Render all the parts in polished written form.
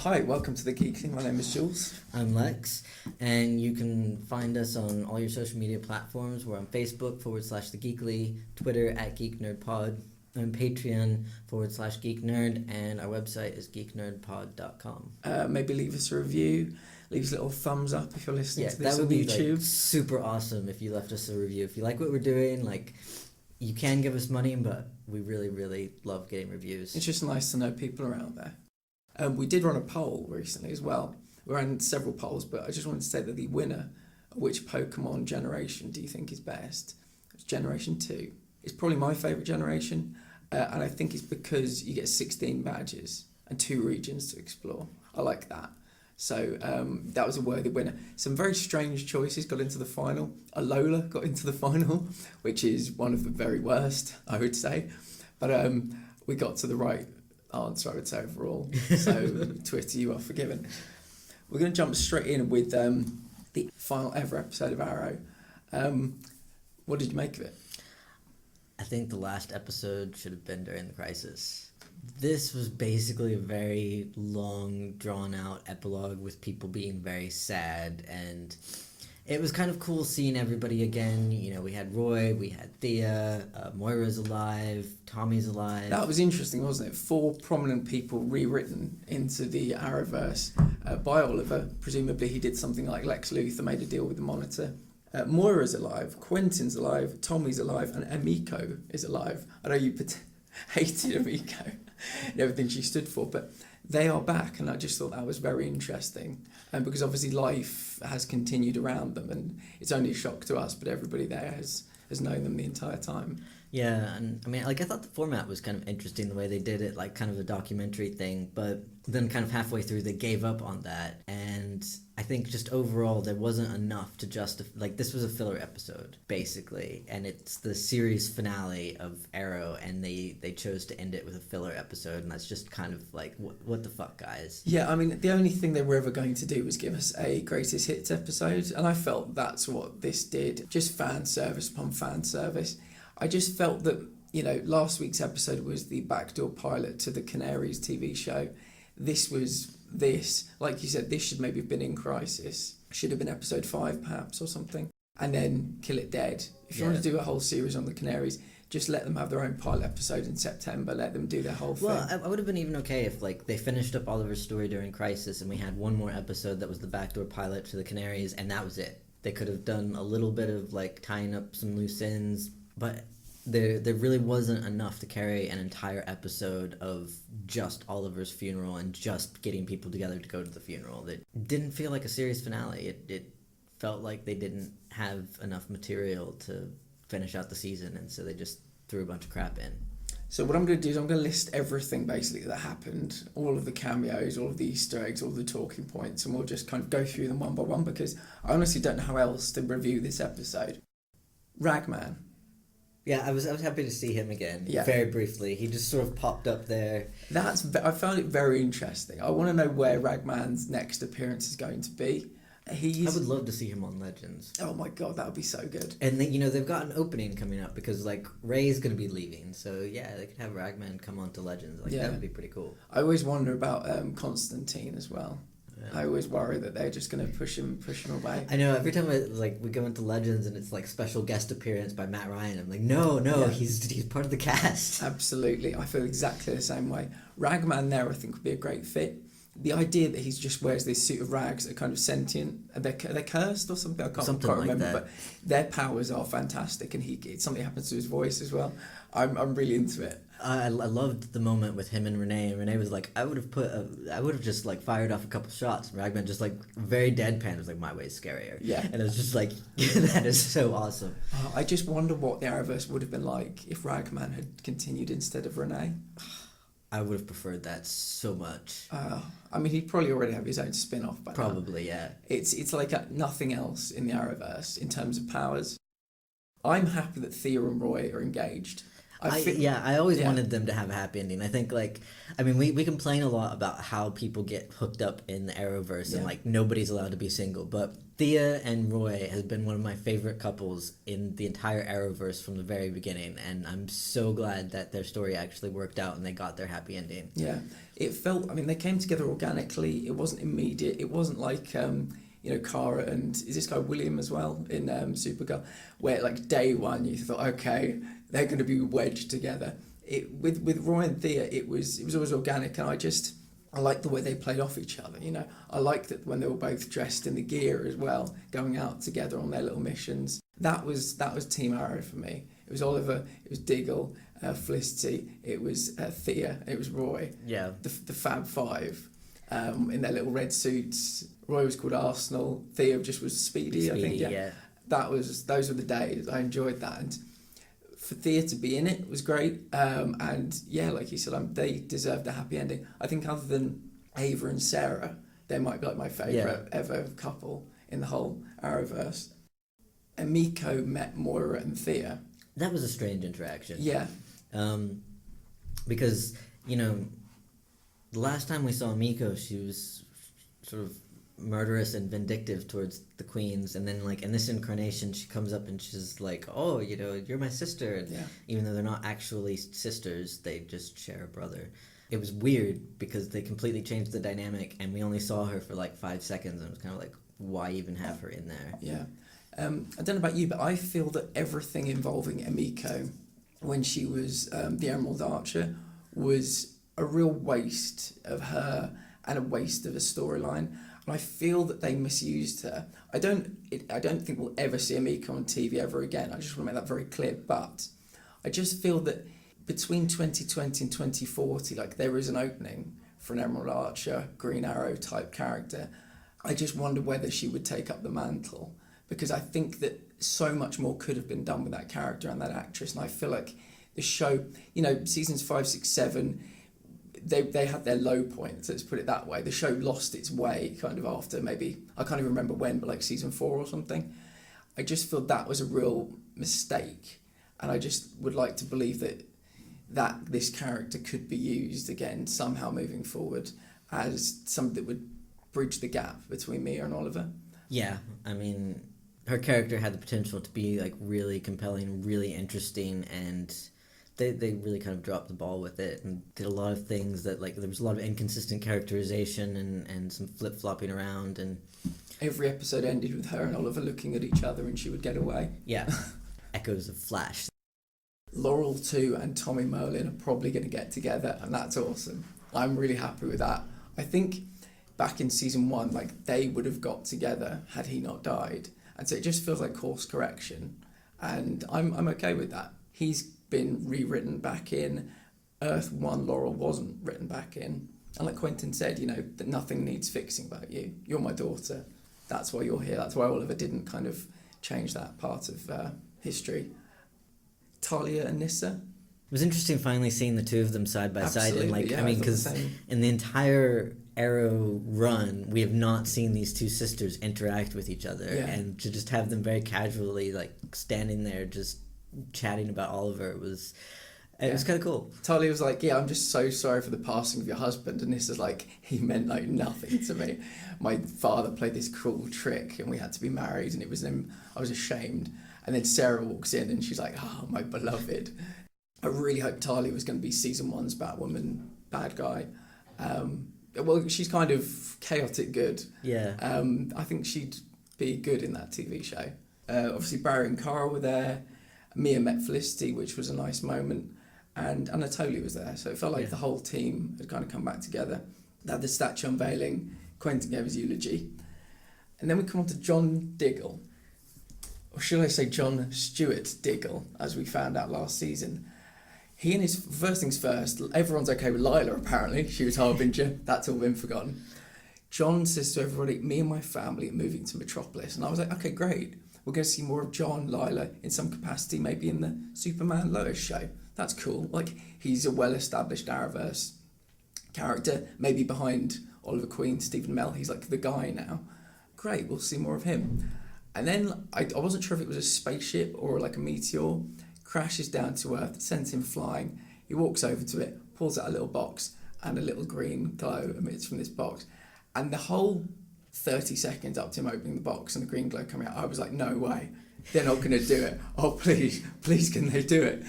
Hi, welcome to the Geekly. My name is Jules. I'm Lex, and you can find us on all your social media platforms. We're on Facebook /The Geekly, Twitter @GeekNerdPod, and Patreon /GeekNerd, and our website is geeknerdpod.com. Maybe leave us a review, leave us a little thumbs up if you're listening to this that would on be YouTube. Super awesome if you left us a review. If you like what we're doing, you can give us money, but we really, really love getting reviews. It's just nice to know people are out there. We did run a poll recently as well. We ran several polls, but I just wanted to say that the winner of which Pokemon generation do you think is best? It's Generation 2. It's probably my favourite generation, and I think it's because you get 16 badges and 2 regions to explore. I like that. So that was a worthy winner. Some very strange choices got into the final. Alola got into the final, which is one of the very worst, I would say. But we got to the right answer, I would say, overall. So Twitter, you are forgiven. We're going to jump straight in with the final ever episode of Arrow. What did you make of it? I think the last episode should have been during the crisis. This was basically a very long, drawn-out epilogue with people being very sad, and it was kind of cool seeing everybody again. You know, we had Roy, we had Thea, Moira's alive, Tommy's alive. That was interesting, wasn't it? 4 prominent people rewritten into the Arrowverse by Oliver. Presumably he did something like Lex Luthor made a deal with the Monitor. Moira's alive, Quentin's alive, Tommy's alive, and Emiko is alive. I know you hated Emiko and everything she stood for, but they are back, and I just thought that was very interesting. And because obviously life has continued around them, and it's only a shock to us, but everybody there has known them the entire time. Yeah, and I mean, I thought the format was kind of interesting, the way they did it, kind of a documentary thing, but then kind of halfway through they gave up on that, and I think just overall there wasn't enough to justify, this was a filler episode, basically, and it's the series finale of Arrow, and they chose to end it with a filler episode, and that's just kind of what the fuck, guys? Yeah, I mean, the only thing they were ever going to do was give us a greatest hits episode, and I felt that's what this did, just fan service upon fan service. I just felt that, last week's episode was the backdoor pilot to the Canaries TV show. This was this. Like you said, this should maybe have been in Crisis. Should have been episode 5, perhaps, or something. And then kill it dead. If you want to do a whole series on the Canaries, just let them have their own pilot episode in September. Let them do their whole thing. Well, I would have been even okay if, they finished up Oliver's story during Crisis and we had one more episode that was the backdoor pilot to the Canaries, and that was it. They could have done a little bit of, tying up some loose ends, but there really wasn't enough to carry an entire episode of just Oliver's funeral and just getting people together to go to the funeral. That didn't feel like a series finale. It felt like they didn't have enough material to finish out the season, and so they just threw a bunch of crap in. So what I'm going to do is I'm going to list everything basically that happened, all of the cameos, all of the Easter eggs, all the talking points, and we'll just kind of go through them one by one, because I honestly don't know how else to review this episode. Ragman. Yeah, I was happy to see him again. Yeah. Very briefly. He just sort of popped up there. I found it very interesting. I want to know where Ragman's next appearance is going to be. I would love to see him on Legends. Oh my god, that would be so good. And they've got an opening coming up because Ray's going to be leaving, so yeah, they could have Ragman come on to Legends. That would be pretty cool. I always wonder about Constantine as well. Yeah. I always worry that they're just going to push him away. I know, every time we go into Legends and it's special guest appearance by Matt Ryan, I'm no, yeah. he's part of the cast. Absolutely, I feel exactly the same way. Ragman there I think would be a great fit. The idea that he just wears this suit of rags that are kind of sentient, they're cursed or something, I can't remember, but their powers are fantastic, and something happens to his voice as well. I'm really into it. I loved the moment with him and Renee, and Renee was I would have just fired off a couple shots, and Ragman just very deadpan was my way is scarier. Yeah. And it was just that is so awesome. I just wonder what the Arrowverse would have been like if Ragman had continued instead of Renee. I would have preferred that so much. I mean, he'd probably already have his own spin-off by now. Probably, yeah. It's nothing else in the Arrowverse in terms of powers. I'm happy that Thea and Roy are engaged. I always wanted them to have a happy ending. I think, we complain a lot about how people get hooked up in the Arrowverse and, nobody's allowed to be single. But Thea and Roy has been one of my favorite couples in the entire Arrowverse from the very beginning. And I'm so glad that their story actually worked out and they got their happy ending. Yeah. It felt, they came together organically. It wasn't immediate. It wasn't like... Kara and is this guy William as well in Supergirl, where day one you thought, okay, they're going to be wedged together. With Roy and Thea, it was always organic, and I liked the way they played off each other. I liked that when they were both dressed in the gear as well, going out together on their little missions. That was Team Arrow for me. It was Oliver, it was Diggle, Felicity, it was Thea, it was Roy. Yeah, the Fab Five. In their little red suits. Roy was called Arsenal. Thea just was Speedy, I think. Yeah. Those were the days. I enjoyed that. And for Thea to be in it was great. And yeah, like you said, they deserved a happy ending. I think other than Ava and Sarah, they might be my favourite ever couple in the whole Arrowverse. Emiko met Moira and Thea. That was a strange interaction. Yeah. Because, the last time we saw Miko, she was sort of murderous and vindictive towards the queens, and then in this incarnation she comes up and she's like, oh, you're my sister, and even though they're not actually sisters, they just share a brother. It was weird because they completely changed the dynamic, and we only saw her for 5 seconds, and it was kind of like, why even have her in there? Yeah. I don't know about you, but I feel that everything involving Emiko when she was the Emerald Archer was a real waste of her and a waste of a storyline, and I feel that they misused her. I don't think we'll ever see Emiko on TV ever again. I just want to make that very clear. But I just feel that between 2020 and 2040, there is an opening for an Emerald Archer, Green Arrow type character. I just wonder whether she would take up the mantle, because I think that so much more could have been done with that character and that actress, and I feel like the show, seasons 5, 6, 7. They had their low points, let's put it that way. The show lost its way kind of after maybe, I can't even remember when, but season 4 or something. I just feel that was a real mistake, and I just would like to believe that this character could be used again somehow moving forward as something that would bridge the gap between Mia and Oliver. Yeah, her character had the potential to be really compelling, really interesting, and they really kind of dropped the ball with it and did a lot of things that there was a lot of inconsistent characterization and some flip-flopping around, and every episode ended with her and Oliver looking at each other and she would get away. Yeah. Echoes of Flash. Laurel 2 and Tommy Merlin are probably going to get together, and that's awesome. I'm really happy with that. I think back in season 1, they would have got together had he not died, and so it just feels like course correction, and I'm okay with that. He's been rewritten back in. Earth 1 Laurel wasn't written back in, and like Quentin said, that nothing needs fixing about you. You're my daughter. That's why you're here. That's why Oliver didn't kind of change that part of history. Talia and Nyssa. It was interesting finally seeing the two of them side by side, and because in the entire Arrow run, we have not seen these two sisters interact with each other, and to just have them very casually standing there just chatting about Oliver, it was kind of cool. Talia was like, I'm just so sorry for the passing of your husband, and this is he meant nothing to me. My father played this cruel trick and we had to be married, and it was him. I was ashamed. And then Sarah walks in and she's like, oh, my beloved. I really hope Talia was going to be season 1's Batwoman bad guy. Well, she's kind of chaotic good. Yeah. I think she'd be good in that TV show. Obviously Barry and Cara were there. Mia met Felicity, which was a nice moment, and Anatoly was there, so it felt like the whole team had kind of come back together. They had the statue unveiling, Quentin gave his eulogy, and then we come on to John Diggle, or should I say John Stewart Diggle, as we found out last season. He and his, first things first, everyone's okay with Lila apparently, she was Harbinger, that's all been forgotten. John says to everybody, me and my family are moving to Metropolis, and I was like, okay, great. We're going to see more of John, Lila, in some capacity, maybe in the Superman Lois show. That's cool. He's a well-established Arrowverse character, maybe behind Oliver Queen, Stephen Amell. He's the guy now. Great, we'll see more of him. And then I wasn't sure if it was a spaceship or a meteor. crashes down to Earth, sends him flying. He walks over to it, pulls out a little box, and a little green glow emits from this box. And the whole 30 seconds up to him opening the box and the green glow coming out, I was like, no way, they're not going to do it. Oh, please can they do it?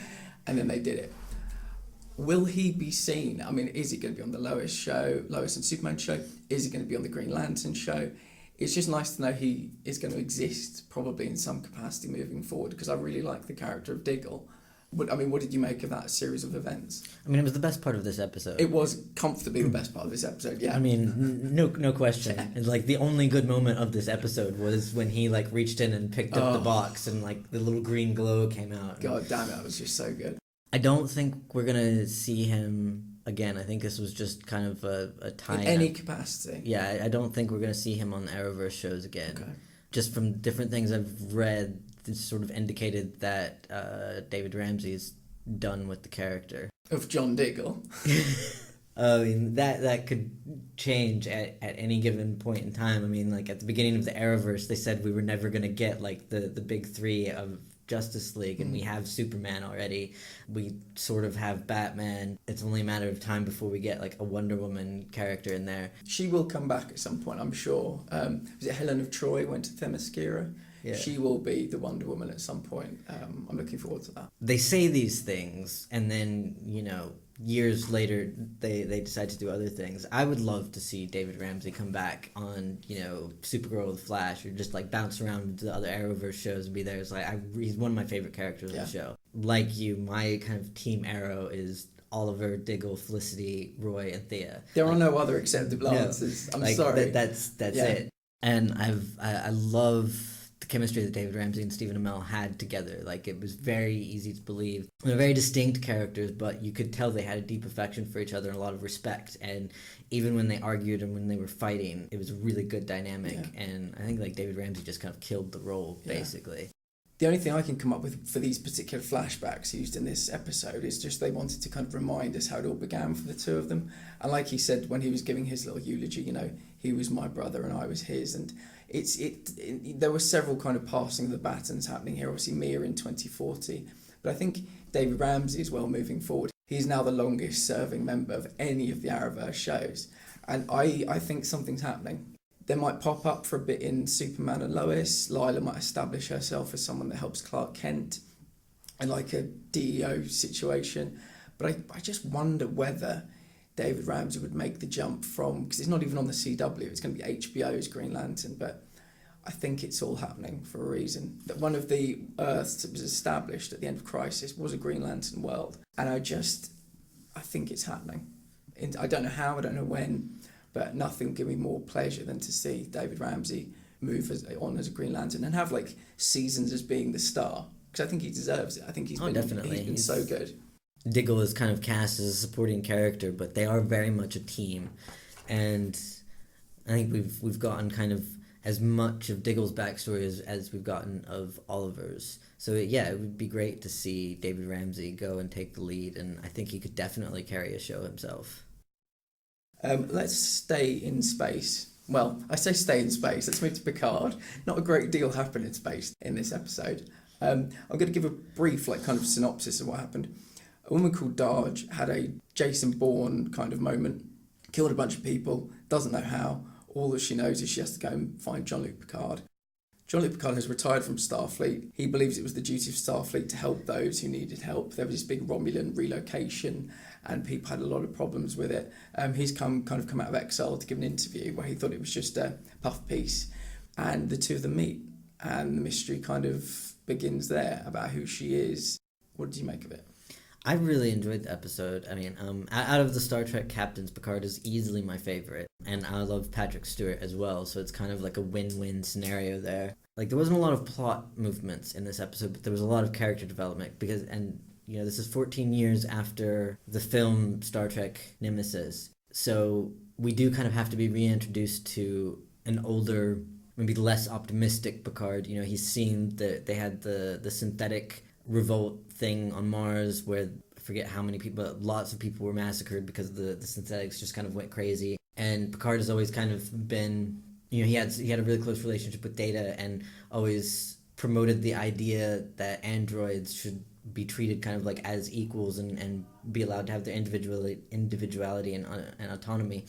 And then they did it. Will he be seen? I mean, is he going to be on the Lois and Superman show? Is he going to be on the Green Lantern show? It's just nice to know he is going to exist probably in some capacity moving forward, because I really like the character of Diggle. What did you make of that series of events? I mean, it was the best part of this episode. It was comfortably the best part of this episode, yeah. I mean, no question. Yeah. And, like, the only good moment of this episode was when he, like, reached in and picked up the box and, like, the little green glow came out. God damn it, that was just so good. I don't think we're going to see him again. I think this was just kind of a tie-in. In any capacity? Yeah, I don't think we're going to see him on the Arrowverse shows again. Okay. Just from different things I've read, it's sort of indicated that David Ramsey's done with the character. Of John Diggle? I mean, that could change at any given point in time. I mean, like, at the beginning of the Arrowverse, they said we were never going to get, like, the big three of Justice League, and we have Superman already. We sort of have Batman. It's only a matter of time before we get, like, a Wonder Woman character in there. She will come back at some point, I'm sure. Was it Helen of Troy went to Themyscira? Yeah. She will be the Wonder Woman at some point. I'm looking forward to that. They say these things, and then, years later, they decide to do other things. I would love to see David Ramsey come back on, Supergirl with Flash, or just, like, bounce around to the other Arrowverse shows and be there. It's like, he's one of my favorite characters of the show. Like you, my kind of Team Arrow is Oliver, Diggle, Felicity, Roy, and Thea. There are no other acceptable answers. I'm sorry. That's it. And I love the chemistry that David Ramsey and Stephen Amell had together. Like, it was very easy to believe. They're very distinct characters, but you could tell they had a deep affection for each other and a lot of respect. And even when they argued and when they were fighting, it was a really good dynamic. Yeah. And I think, like, David Ramsey just kind of killed the role, basically. The only thing I can come up with for these particular flashbacks used in this episode is just they wanted to kind of remind us how it all began for the two of them. And like he said when he was giving his little eulogy, he was my brother and I was his. And there were several kind of passing of the batons happening here. Obviously Mia in 2040, but I think David Ramsey as well moving forward. He's now the longest serving member of any of the Arrowverse shows, and I think something's happening. They might pop up for a bit in Superman and Lois. Lila might establish herself as someone that helps Clark Kent in like a DEO situation, but I just wonder whether David Ramsey would make the jump from, because it's not even on the CW, it's going to be HBO's Green Lantern, but I think it's all happening for a reason. That one of the Earths that was established at the end of Crisis was a Green Lantern world, and I think it's happening. I don't know how, I don't know when, but nothing give me more pleasure than to see David Ramsey move on as a Green Lantern and have like seasons as being the star, because I think he deserves it. I think he's been so good. Diggle is kind of cast as a supporting character, but they are very much a team, and I think we've gotten kind of as much of Diggle's backstory as we've gotten of Oliver's. So it would be great to see David Ramsey go and take the lead, and I think he could definitely carry a show himself. Let's stay in space. Well, I say stay in space. Let's move to Picard. Not a great deal happened in space in this episode. I'm going to give a brief kind of synopsis of what happened. A woman called Darge had a Jason Bourne kind of moment, killed a bunch of people, doesn't know how. All that she knows is she has to go and find Jean-Luc Picard. Jean-Luc Picard has retired from Starfleet. He believes it was the duty of Starfleet to help those who needed help. There was this big Romulan relocation and people had a lot of problems with it. He's come out of exile to give an interview where he thought it was just a puff piece. And the two of them meet and the mystery kind of begins there about who she is. What did you make of it? I really enjoyed the episode. I mean, out of the Star Trek captains, Picard is easily my favorite. And I love Patrick Stewart as well, so it's kind of like a win-win scenario there. Like, there wasn't a lot of plot movements in this episode, but there was a lot of character development because, this is 14 years after the film Star Trek Nemesis. So we do kind of have to be reintroduced to an older, maybe less optimistic Picard. He's seen that they had the synthetic revolt thing on Mars where I forget how many people, but lots of people were massacred because the synthetics just kind of went crazy. And Picard has always kind of been, he had a really close relationship with Data and always promoted the idea that androids should be treated kind of like as equals and be allowed to have their individuality and autonomy.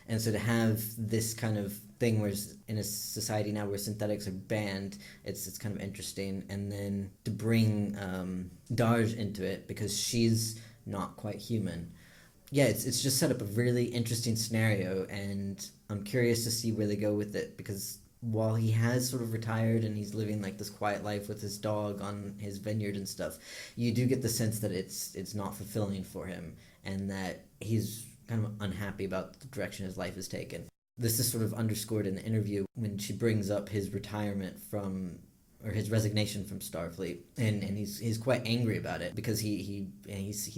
And so to have this kind of thing where in a society now where synthetics are banned, it's kind of interesting. And then to bring Darj into it, because she's not quite human. Yeah, it's just set up a really interesting scenario, and I'm curious to see where they go with it, because while he has sort of retired and he's living like this quiet life with his dog on his vineyard and stuff, you do get the sense that it's not fulfilling for him, and that he's kind of unhappy about the direction his life has taken. This is sort of underscored in the interview when she brings up his retirement or his resignation from Starfleet, and he's quite angry about it, because he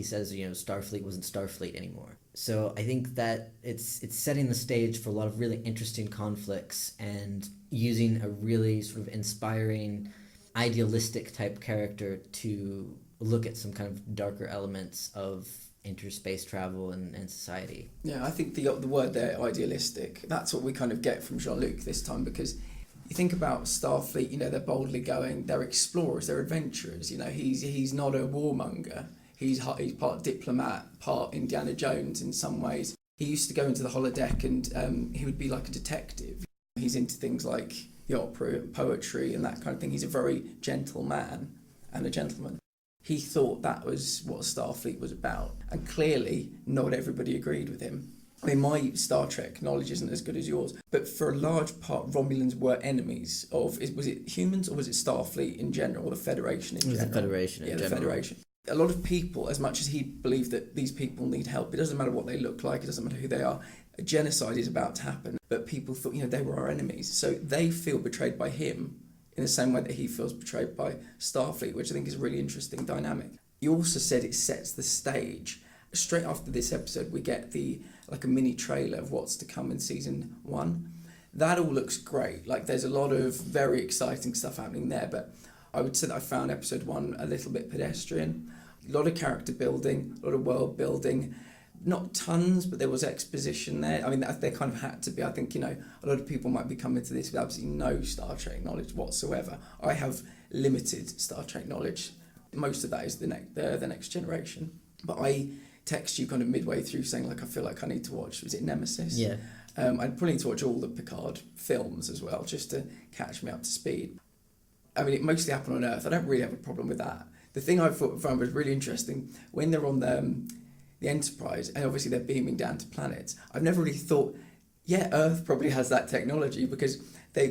says, Starfleet wasn't Starfleet anymore. So I think that it's setting the stage for a lot of really interesting conflicts, and using a really sort of inspiring, idealistic type character to look at some kind of darker elements of interspace travel and society. Yeah, I think the word there, idealistic, that's what we kind of get from Jean-Luc this time, because you think about Starfleet, they're boldly going, they're explorers, they're adventurers, he's not a warmonger, he's part diplomat, part Indiana Jones in some ways. He used to go into the holodeck and he would be like a detective. He's into things like the opera and poetry and that kind of thing. He's a very gentle man and a gentleman. He thought that was what Starfleet was about, and clearly not everybody agreed with him. I mean, my Star Trek knowledge isn't as good as yours, but for a large part, Romulans were enemies of, was it humans or was it Starfleet in general, or the Federation in general? It was the Federation in general. Yeah, the Federation. A lot of people, as much as he believed that these people need help, it doesn't matter what they look like, it doesn't matter who they are, a genocide is about to happen, but people thought, they were our enemies, so they feel betrayed by him in the same way that he feels betrayed by Starfleet, which I think is a really interesting dynamic. You also said it sets the stage. Straight after this episode, we get a mini trailer of what's to come in season 1. That all looks great. There's a lot of very exciting stuff happening there, but I would say that I found episode 1 a little bit pedestrian. A lot of character building, a lot of world building. Not tons, but there was exposition there. I mean, there kind of had to be. I think, a lot of people might be coming to this with absolutely no Star Trek knowledge whatsoever. I have limited Star Trek knowledge. Most of that is the Next Generation. But I text you kind of midway through saying, I feel like I need to watch, was it Nemesis? Yeah. I'd probably need to watch all the Picard films as well, just to catch me up to speed. I mean, it mostly happened on Earth. I don't really have a problem with that. The thing I found was really interesting, when they're on the Enterprise, and obviously they're beaming down to planets, I've never really thought, Earth probably has that technology, because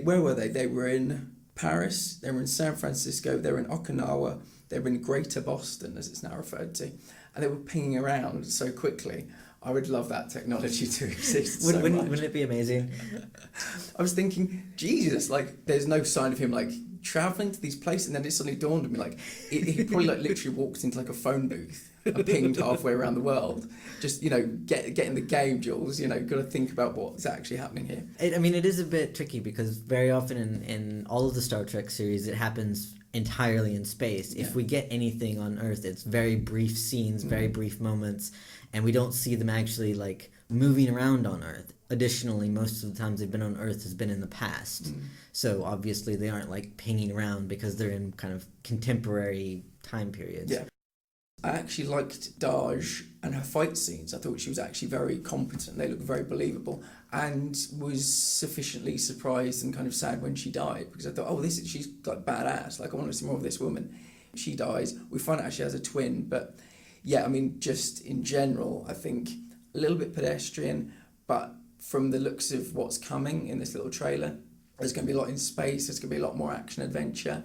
where were they? They were in Paris, they were in San Francisco, they were in Okinawa, they were in Greater Boston, as it's now referred to, and they were pinging around so quickly. I would love that technology to exist so much. Wouldn't it be amazing? I was thinking, Jesus, there's no sign of him, travelling to these places, and then it suddenly dawned on me, he probably, literally walked into, a phone booth and pinged halfway around the world. Just, get in the game, Jules, got to think about what's actually happening here. It is a bit tricky, because very often in all of the Star Trek series, it happens entirely in space. Yeah. If we get anything on Earth, it's very brief scenes, very brief moments, and we don't see them actually moving around on Earth. Additionally, most of the times they've been on Earth has been in the past. So obviously they aren't pinging around, because they're in kind of contemporary time periods. Yeah. I actually liked Darj and her fight scenes. I thought she was actually very competent. They looked very believable, and was sufficiently surprised and kind of sad when she died, because I thought, she's badass. I want to see more of this woman. She dies. We find out she has a twin, but just in general, I think a little bit pedestrian, but from the looks of what's coming in this little trailer, there's going to be a lot in space, there's going to be a lot more action adventure,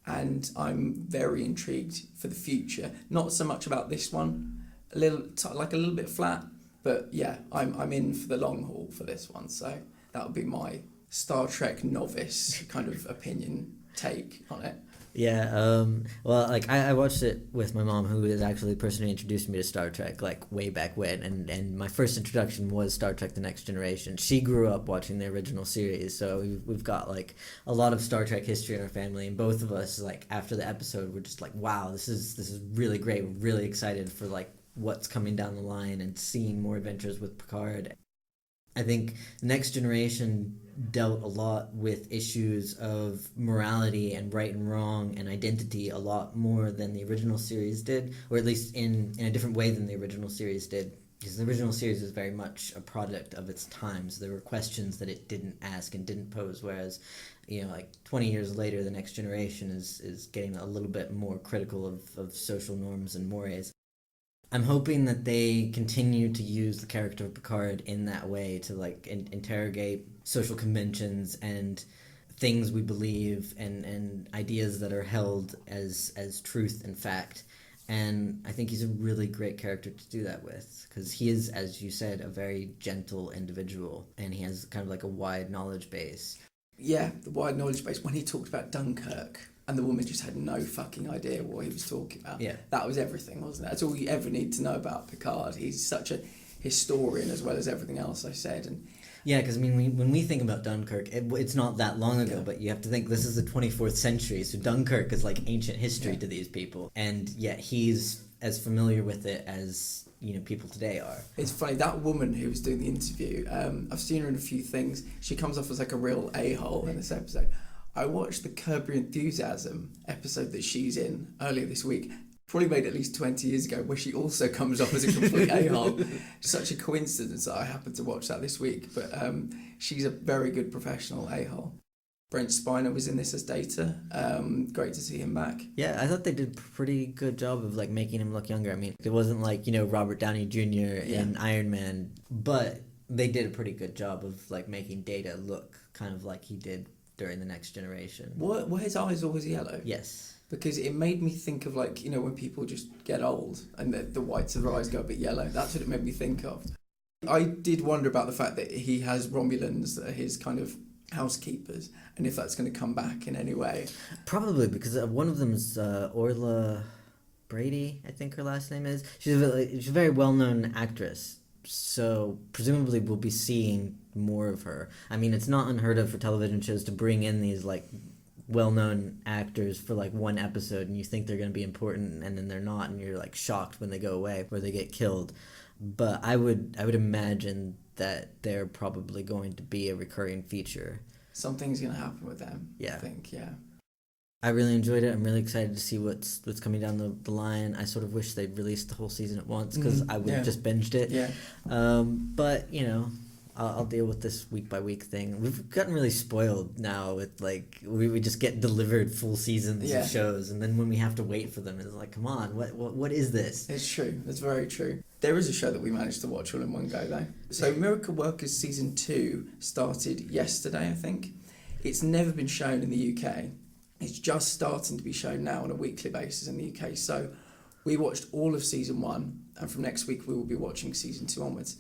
and I'm very intrigued for the future. Not so much about this one, a little bit flat, but I'm in for the long haul for this one, so that would be my Star Trek novice kind of take on it. Yeah, I watched it with my mom, who is actually the person who introduced me to Star Trek, way back when, and my first introduction was Star Trek The Next Generation. She grew up watching the original series, so we've got, a lot of Star Trek history in our family, and both of us, after the episode, we're just wow, this is really great. We're really excited for, what's coming down the line and seeing more adventures with Picard. I think Next Generation dealt a lot with issues of morality and right and wrong and identity a lot more than the original series did, or at least in a different way than the original series did. Because the original series is very much a product of its times. There were questions that it didn't ask and didn't pose, whereas, like 20 years later, the next generation is getting a little bit more critical of social norms and mores. I'm hoping that they continue to use the character of Picard in that way to interrogate social conventions and things we believe and ideas that are held as truth and fact. And I think he's a really great character to do that with, because he is, as you said, a very gentle individual, and he has kind of like a wide knowledge base. Yeah, the wide knowledge base. When he talked about Dunkirk, and the woman just had no fucking idea what he was talking about. Yeah. That was everything, wasn't it? That's all you ever need to know about Picard. He's such a historian as well as everything else I said. And yeah, because when we think about Dunkirk, it's not that long ago, but you have to think this is the 24th century, so Dunkirk is like ancient history to these people, and yet he's as familiar with it as people today are. It's funny, that woman who was doing the interview, I've seen her in a few things. She comes off as like a real a-hole in this episode. I watched the Curb Your Enthusiasm episode that she's in earlier this week, probably made at least 20 years ago, where she also comes off as a complete a-hole. Such a coincidence that I happened to watch that this week, but she's a very good professional a-hole. Brent Spiner was in this as Data. Great to see him back. Yeah, I thought they did a pretty good job of making him look younger. I mean, it wasn't like Robert Downey Jr. in Iron Man, but they did a pretty good job of making Data look kind of like he did during the Next Generation. Were his eyes always yellow? Yes. Because it made me think of when people just get old and the whites of their eyes go a bit yellow. That's what it made me think of. I did wonder about the fact that he has Romulans that are his kind of housekeepers, and if that's going to come back in any way. Probably, because one of them is Orla Brady, I think her last name is. She's a very well-known actress, so presumably we'll be seeing more of her. I mean, it's not unheard of for television shows to bring in these well-known actors for one episode, and you think they're going to be important, and then they're not, and you're shocked when they go away or they get killed. But I would imagine that they're probably going to be a recurring feature. Something's going to happen with them. Yeah, I think. Yeah. I really enjoyed it. I'm really excited to see what's coming down the line. I sort of wish they'd released the whole season at once, because I would have just binged it. Yeah. But I'll deal with this week by week thing. We've gotten really spoiled now with we just get delivered full seasons of shows, and then when we have to wait for them, it's come on, what is this? It's true. It's very true. There is a show that we managed to watch all in one go though. So Miracle Workers season 2 started yesterday, I think. It's never been shown in the UK. It's just starting to be shown now on a weekly basis in the UK. So we watched all of season 1, and from next week we will be watching season 2 onwards.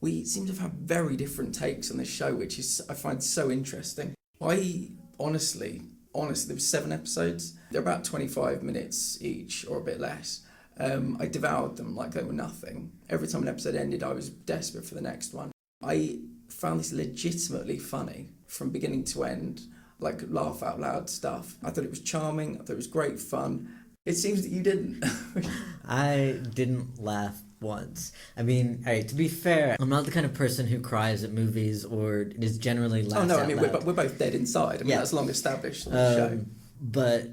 We seem to have very different takes on this show, which I find so interesting. Honestly, there were 7 episodes. They're about 25 minutes each, or a bit less. I devoured them like they were nothing. Every time an episode ended, I was desperate for the next one. I found this legitimately funny from beginning to end, laugh out loud stuff. I thought it was charming. I thought it was great fun. It seems that you didn't. I didn't laugh once. I mean, all right, to be fair, I'm not the kind of person who cries at movies or is generally laughs out loud. We're both dead inside. I mean, that's long established on the show. But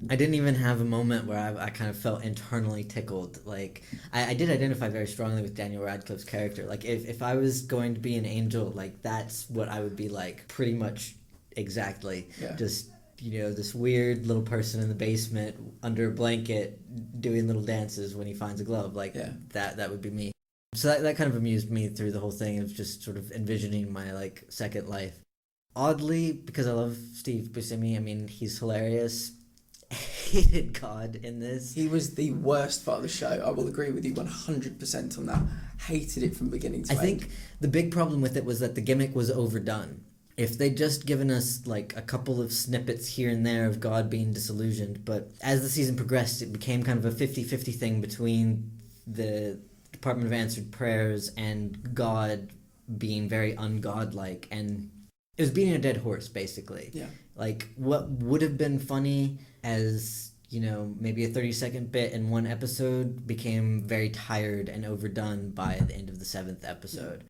I didn't even have a moment where I kind of felt internally tickled. I did identify very strongly with Daniel Radcliffe's character. If I was going to be an angel, that's what I would be pretty much exactly. Yeah. Just this weird little person in the basement under a blanket doing little dances when he finds a glove. That would be me. So that kind of amused me through the whole thing of just sort of envisioning my second life. Oddly, because I love Steve Buscemi, I mean, he's hilarious. Hated God in this. He was the worst part of the show. I will agree with you 100% on that. Hated it from beginning to end. I think the big problem with it was that the gimmick was overdone. If they'd just given us a couple of snippets here and there of God being disillusioned, but as the season progressed, it became kind of a 50-50 thing between the Department of Answered Prayers and God being very ungodlike, and it was beating a dead horse, basically. Yeah. What would have been funny as, maybe a 30-second bit in one episode became very tired and overdone by the end of the 7th episode.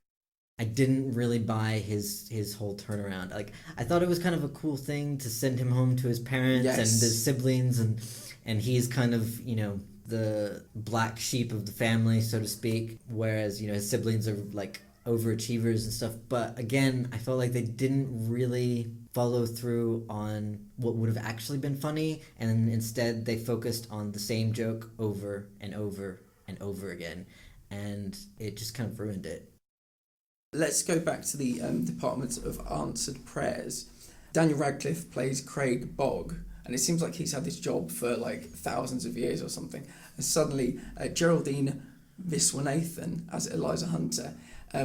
I didn't really buy his whole turnaround. Like, I thought it was kind of a cool thing to send him home to his parents and his siblings, and he's kind of, you know, the black sheep of the family, so to speak, whereas, you know, his siblings are like overachievers and stuff. But again, I felt like they didn't really follow through on what would have actually been funny, and instead they focused on the same joke over and over and over again, and it just kind of ruined it. Let's go back to the Department of Answered Prayers. Daniel Radcliffe plays Craig Bogg, and it seems like he's had this job for like thousands of years or something. And suddenly, Geraldine Viswanathan as Eliza Hunter,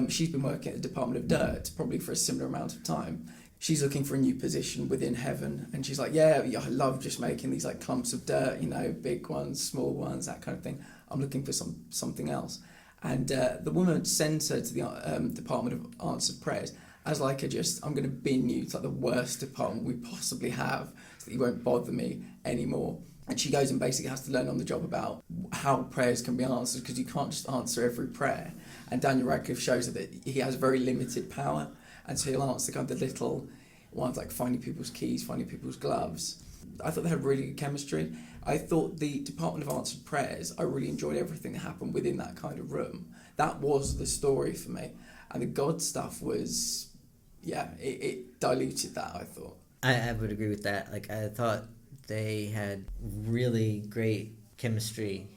she's been working at the Department of Dirt probably for a similar amount of time. She's looking for a new position within heaven, and she's like, yeah, I love just making these like clumps of dirt, you know, big ones, small ones, that kind of thing. I'm looking for something else. And the woman sends her to the Department of Answered Prayers as like I'm going to bin you to like the worst department we possibly have so that you won't bother me anymore. And she goes and basically has to learn on the job about how prayers can be answered, because you can't just answer every prayer. And Daniel Radcliffe shows her that he has very limited power, and so he'll answer kind of the little ones like finding people's keys, finding people's gloves. I thought they had really good chemistry. I thought the Department of Answered Prayers, I really enjoyed everything that happened within that kind of room. That was the story for me. And the God stuff was, it diluted that, I thought. I would agree with that. Like, I thought they had really great chemistry,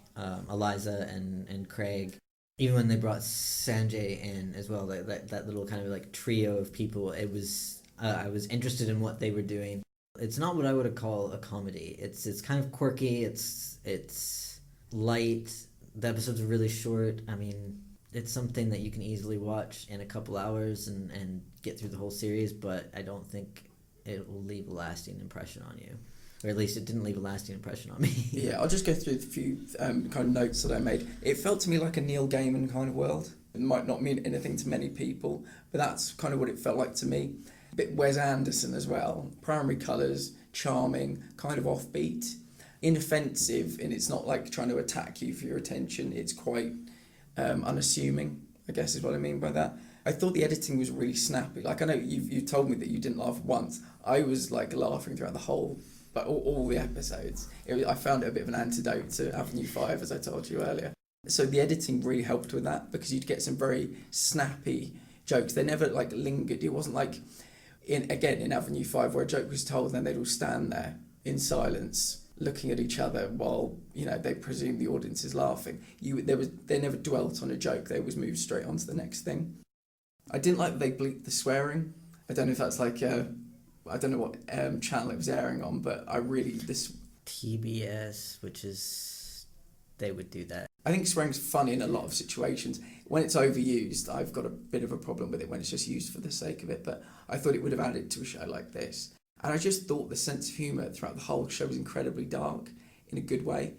Eliza and Craig. Even when they brought Sanjay in as well, that little kind of like trio of people, it was I was interested in what they were doing. It's not what I would call a comedy. It's kind of quirky. It's light. The episodes are really short. I mean, it's something that you can easily watch in a couple hours and get through the whole series. But I don't think it will leave a lasting impression on you, or at least it didn't leave a lasting impression on me. Yeah, I'll just go through a few kind of notes that I made. It felt to me like a Neil Gaiman kind of world. It might not mean anything to many people, but that's kind of what it felt like to me. A bit Wes Anderson as well. Primary colours, charming, kind of offbeat, inoffensive, and it's not like trying to attack you for your attention. It's quite unassuming, I guess is what I mean by that. I thought the editing was really snappy. Like, I know you told me that you didn't laugh once. I was like laughing throughout the whole, but all the episodes. I found it a bit of an antidote to Avenue 5, as I told you earlier. So the editing really helped with that, because you'd get some very snappy jokes. They never like lingered. It wasn't like in Avenue 5 where a joke was told and then they'd all stand there in silence looking at each other while, you know, they presume the audience is laughing. They never dwelt on a joke. They always moved straight on to the next thing. I didn't like that they bleeped the swearing. I don't know if that's like I don't know what channel it was airing on, but this TBS, which is, they would do that. I think swearing's funny in a lot of situations. When it's overused, I've got a bit of a problem with it when it's just used for the sake of it, but I thought it would have added to a show like this. And I just thought the sense of humour throughout the whole show was incredibly dark in a good way.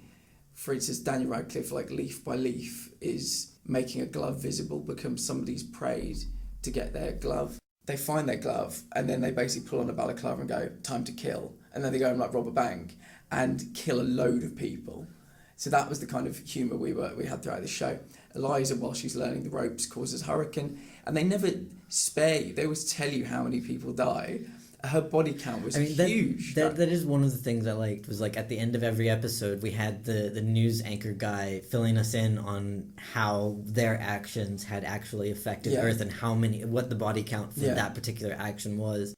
For instance, Daniel Radcliffe, like leaf by leaf, is making a glove visible because somebody's prayed to get their glove. They find their glove and then they basically pull on a balaclava and go, time to kill. And then they go and like rob a bank and kill a load of people. So that was the kind of humour we had throughout the show. Eliza, while she's learning the ropes, causes a hurricane, and they never spare you. They always tell you how many people die. Her body count was huge. That is one of the things I liked, was like at the end of every episode we had the news anchor guy filling us in on how their actions had actually affected Earth and what the body count for that particular action was.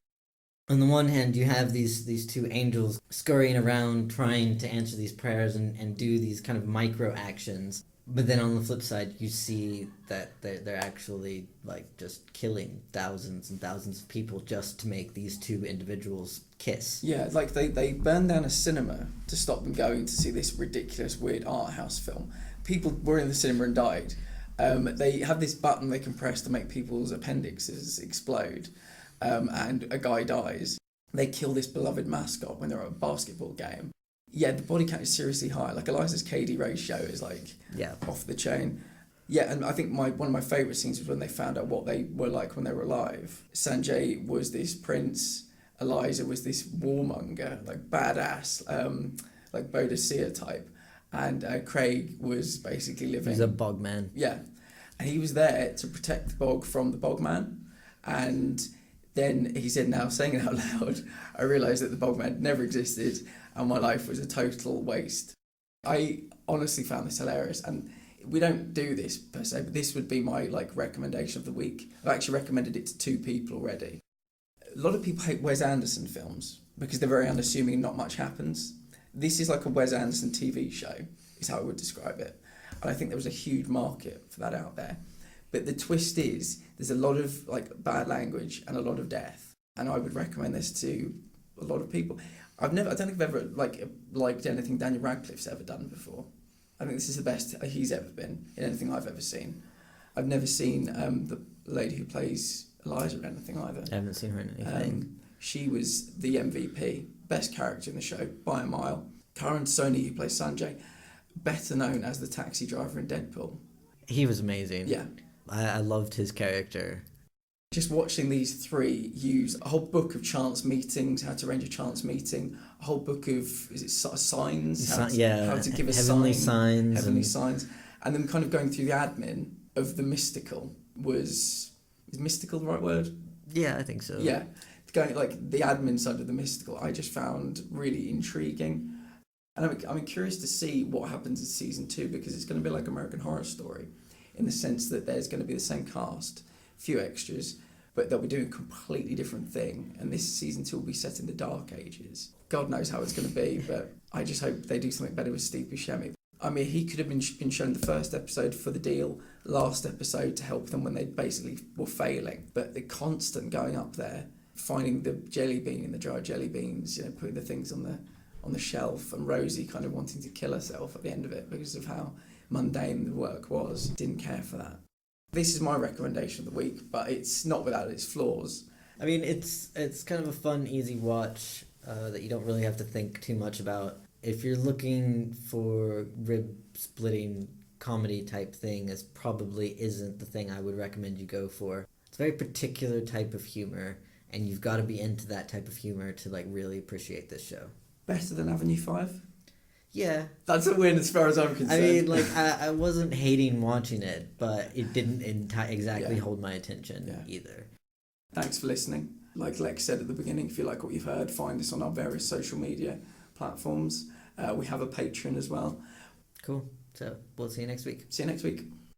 On the one hand, you have these two angels scurrying around trying to answer these prayers and do these kind of micro actions. But then on the flip side, you see that they're actually like just killing thousands and thousands of people just to make these two individuals kiss. Yeah, like they burned down a cinema to stop them going to see this ridiculous, weird art house film. People were in the cinema and died. They have this button they can press to make people's appendixes explode. And a guy dies. They kill this beloved mascot when they're at a basketball game. Yeah, the body count is seriously high. Like Eliza's KD ratio is like off the chain. Yeah, and I think one of my favourite scenes was when they found out what they were like when they were alive. Sanjay was this prince. Eliza was this warmonger, like badass, like Bodicea type. And Craig was basically living... He's a bog man. Yeah. And he was there to protect the bog from the bogman. And then he said, now saying it out loud, I realised that the bogman never existed and my life was a total waste. I honestly found this hilarious, and we don't do this per se, but this would be my recommendation of the week. I've actually recommended it to 2 people already. A lot of people hate Wes Anderson films because they're very unassuming and not much happens. This is like a Wes Anderson TV show, is how I would describe it. And I think there was a huge market for that out there. But the twist is, there's a lot of bad language and a lot of death. And I would recommend this to a lot of people. I don't think I've ever liked anything Daniel Radcliffe's ever done before. I think this is the best he's ever been in anything I've ever seen. I've never seen the lady who plays Eliza in anything either. I haven't seen her in anything. She was the MVP, best character in the show by a mile. Karan Soni, who plays Sanjay, better known as the taxi driver in Deadpool. He was amazing. Yeah. I loved his character. Just watching these 3 use a whole book of chance meetings, how to arrange a chance meeting, a whole book of, signs? How to give a heavenly sign. Signs. Heavenly signs. And then kind of going through the admin of the mystical is mystical the right word? Yeah, I think so. Yeah. Going the admin side of the mystical, I just found really intriguing. And I'm curious to see what happens in season 2, because it's going to be like American Horror Story in the sense that there's going to be the same cast, few extras, but they'll be doing a completely different thing. And this season 2 will be set in the Dark Ages. God knows how it's going to be, but I just hope they do something better with Steve Buscemi. I mean, he could have been shown the first episode for the deal, last episode to help them when they basically were failing. But the constant going up there, finding the jelly bean in the jar of jelly beans, putting the things on the shelf, and Rosie kind of wanting to kill herself at the end of it because of how mundane the work was. Didn't care for that. This is my recommendation of the week, but it's not without its flaws. I mean, it's kind of a fun, easy watch that you don't really have to think too much about. If you're looking for rib-splitting comedy type thing, this probably isn't the thing I would recommend you go for. It's a very particular type of humor, and you've got to be into that type of humor to really appreciate this show. Better than Avenue 5? Yeah. That's a win as far as I'm concerned. I mean, I wasn't hating watching it, but it didn't exactly hold my attention either. Thanks for listening. Like Lex said at the beginning, if you like what you've heard, find us on our various social media platforms. We have a Patreon as well. Cool. So we'll see you next week. See you next week.